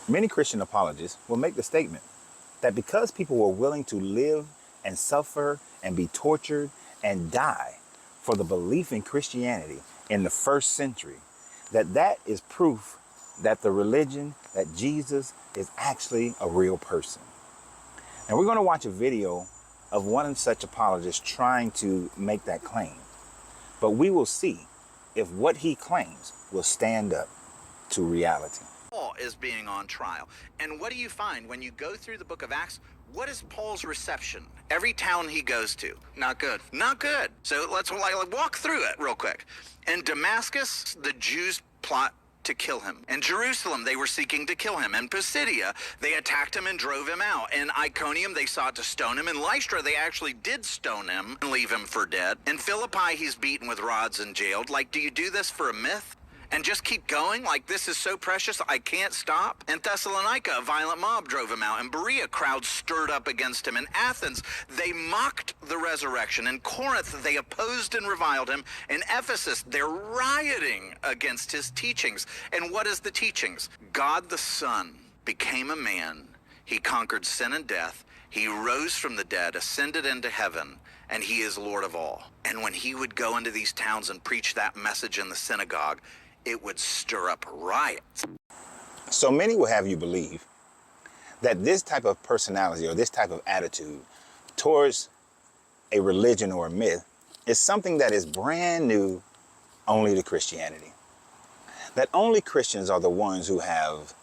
Many Christian apologists will make the statement that because people were willing to live and suffer and be tortured and die for the belief in Christianity in the first century, that is proof that the religion, that Jesus is actually a real person. And we're going to watch a video of one such apologist trying to make that claim. But we will see if what he claims will stand up to reality. Paul is being on trial. And what do you find when you go through the book of Acts? What is Paul's reception? Every town he goes to. Not good. Not good. So let's walk through it real quick. In Damascus, the Jews plot to kill him. In Jerusalem, they were seeking to kill him. In Pisidia, they attacked him and drove him out. In Iconium, they sought to stone him. In Lystra, they actually did stone him and leave him for dead. In Philippi, he's beaten with rods and jailed. Like, do you do this for a myth? And just keep going? Like, this is so precious, I can't stop? In Thessalonica, a violent mob drove him out. In Berea, crowds stirred up against him. In Athens, they mocked the resurrection. In Corinth, they opposed and reviled him. In Ephesus, they're rioting against his teachings. And what is the teachings? God the Son became a man. He conquered sin and death. He rose from the dead, ascended into heaven, and he is Lord of all. And when he would go into these towns and preach that message in the synagogue, it would stir up riots. So many will have you believe that this type of personality or this type of attitude towards a religion or a myth is something that is brand new only to Christianity. That only Christians are the ones who have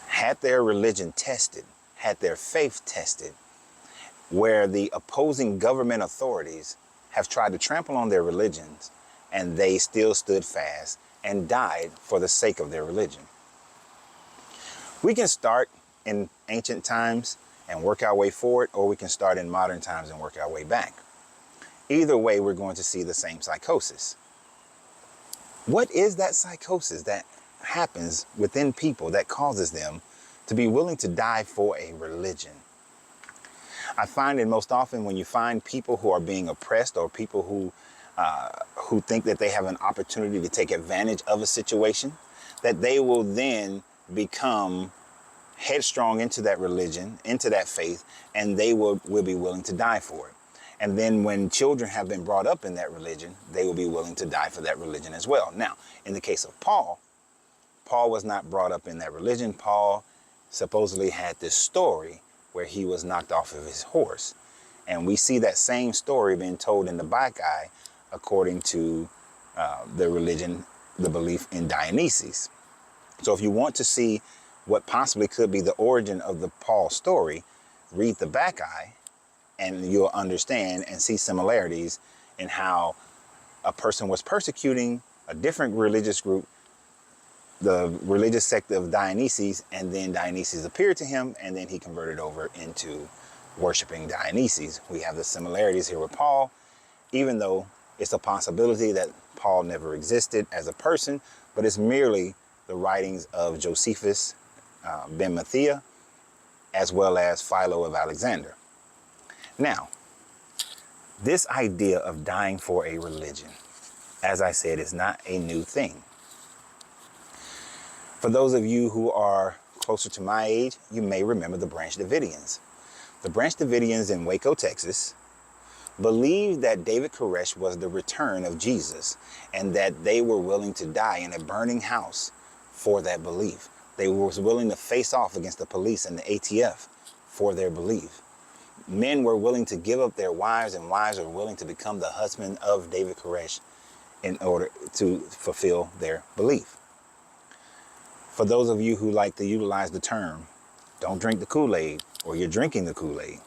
had their religion tested, had their faith tested, where the opposing government authorities have tried to trample on their religions, and they still stood fast and died for the sake of their religion. We can start in ancient times and work our way forward, or we can start in modern times and work our way back. Either way, we're going to see the same psychosis. What is that psychosis that happens within people that causes them to be willing to die for a religion? I find it most often when you find people who are being oppressed, or people who think that they have an opportunity to take advantage of a situation, that they will then become headstrong into that religion, into that faith, and they will be willing to die for it. And then when children have been brought up in that religion, they will be willing to die for that religion as well. Now, in the case of Paul, Paul was not brought up in that religion. Paul supposedly had this story where he was knocked off of his horse. And we see that same story being told in the Bacchae according to the religion, the belief in Dionysus. So if you want to see what possibly could be the origin of the Paul story, read the Bacchae, and you'll understand and see similarities in how a person was persecuting a different religious group, the religious sect of Dionysus, and then Dionysus appeared to him, and then he converted over into worshiping Dionysus. We have the similarities here with Paul, even though it's a possibility that Paul never existed as a person, but it's merely the writings of Josephus ben Matthias, as well as Philo of Alexander. Now, this idea of dying for a religion, as I said, is not a new thing. For those of you who are closer to my age, you may remember the Branch Davidians. The Branch Davidians in Waco, Texas, believed that David Koresh was the return of Jesus, and that they were willing to die in a burning house for that belief. They were willing to face off against the police and the ATF for their belief. Men were willing to give up their wives, and wives were willing to become the husband of David Koresh in order to fulfill their belief. For those of you who like to utilize the term, don't drink the Kool-Aid, or you're drinking the Kool-Aid,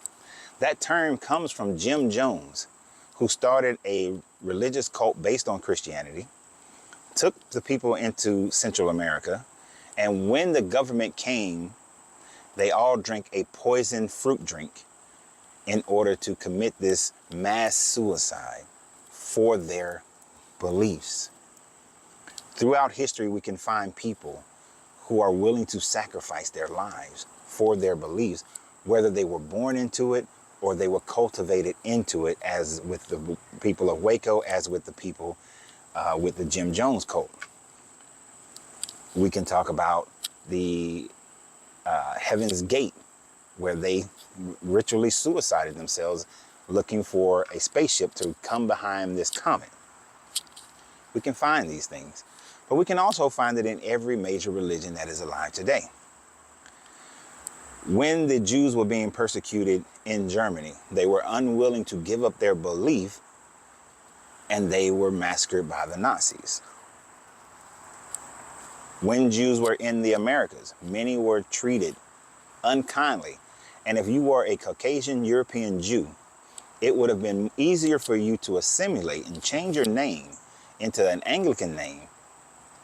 that term comes from Jim Jones, who started a religious cult based on Christianity, took the people into Central America, and when the government came, they all drank a poison fruit drink in order to commit this mass suicide for their beliefs. Throughout history, we can find people who are willing to sacrifice their lives for their beliefs, whether they were born into it or they were cultivated into it, as with the people of Waco, as with the people with the Jim Jones cult. We can talk about the Heaven's Gate, where they ritually suicided themselves looking for a spaceship to come behind this comet. We can find these things, but we can also find it in every major religion that is alive today. When the Jews were being persecuted in Germany, they were unwilling to give up their belief, and they were massacred by the Nazis. When Jews were in the Americas, many were treated unkindly. And if you were a Caucasian European Jew, it would have been easier for you to assimilate and change your name into an Anglican name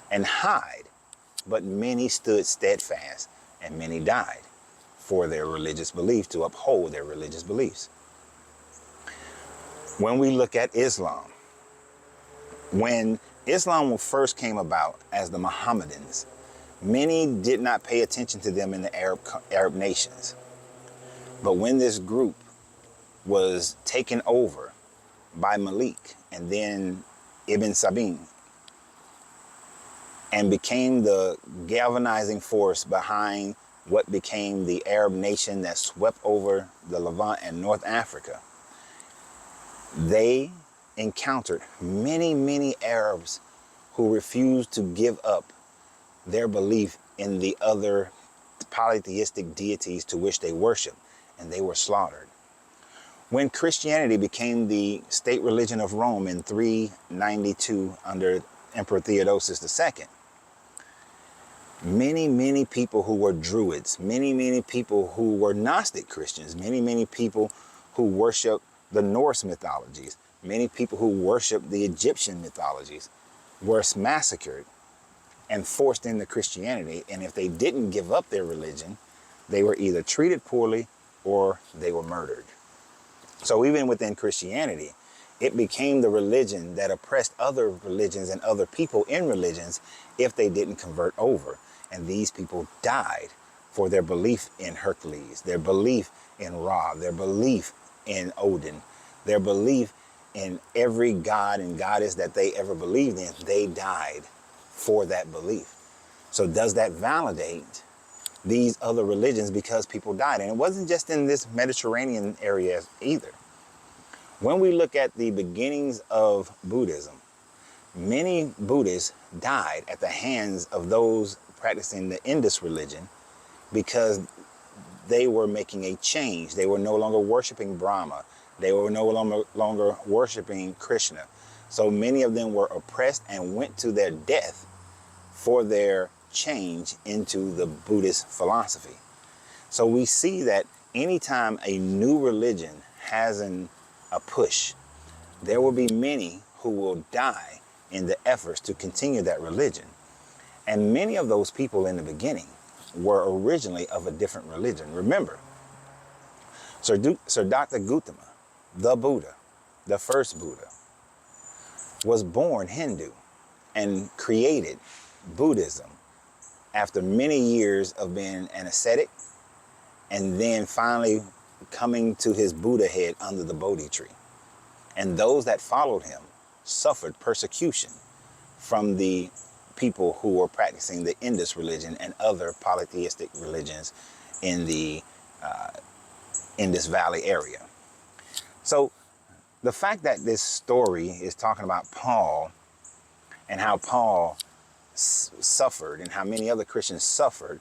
and hide. But many stood steadfast, and many died for their religious belief, to uphold their religious beliefs. When we look at Islam, when Islam first came about as the Mohammedans, many did not pay attention to them in the Arab nations. But when this group was taken over by Malik and then Ibn Sabin, and became the galvanizing force behind what became the Arab nation that swept over the Levant and North Africa, they encountered many Arabs who refused to give up their belief in the other polytheistic deities to which they worship, and they were slaughtered. When Christianity became the state religion of Rome in 392 under Emperor Theodosius II, many people who were Druids, many people who were Gnostic Christians, many people who worshiped the Norse mythologies, many people who worshiped the Egyptian mythologies, were massacred and forced into Christianity. And if they didn't give up their religion, they were either treated poorly or they were murdered. So even within Christianity, it became the religion that oppressed other religions and other people in religions if they didn't convert over. And these people died for their belief in Hercules, their belief in Ra, their belief in Odin, their belief in every god and goddess that they ever believed in. They died for that belief. So does that validate these other religions because people died? And it wasn't just in this Mediterranean area either. When we look at the beginnings of Buddhism, many Buddhists died at the hands of those practicing the Indus religion because they were making a change. They were no longer worshiping Brahma. They were no longer worshiping Krishna. So many of them were oppressed and went to their death for their change into the Buddhist philosophy. So we see that anytime a new religion has a push, there will be many who will die in the efforts to continue that religion. And many of those people in the beginning were originally of a different religion. Remember, Sir Dr. Gautama, the Buddha, the first Buddha, was born Hindu and created Buddhism after many years of being an ascetic and then finally coming to his Buddha head under the Bodhi tree. And those that followed him suffered persecution from the people who were practicing the Indus religion and other polytheistic religions in the Indus Valley area. So the fact that this story is talking about Paul and how Paul suffered and how many other Christians suffered,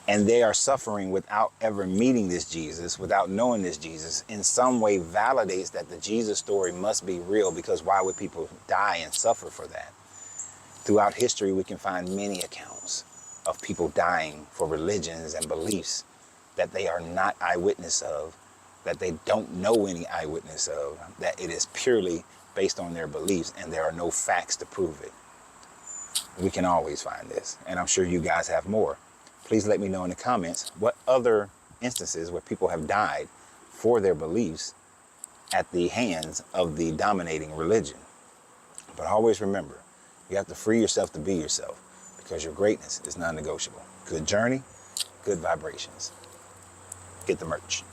and they are suffering without ever meeting this Jesus, without knowing this Jesus, in some way validates that the Jesus story must be real, because why would people die and suffer for that? Throughout history, we can find many accounts of people dying for religions and beliefs that they are not eyewitness of, that they don't know any eyewitness of, that it is purely based on their beliefs and there are no facts to prove it. We can always find this, and I'm sure you guys have more. Please let me know in the comments what other instances where people have died for their beliefs at the hands of the dominating religion. But always remember, you have to free yourself to be yourself, because your greatness is non-negotiable. Good journey, good vibrations. Get the merch.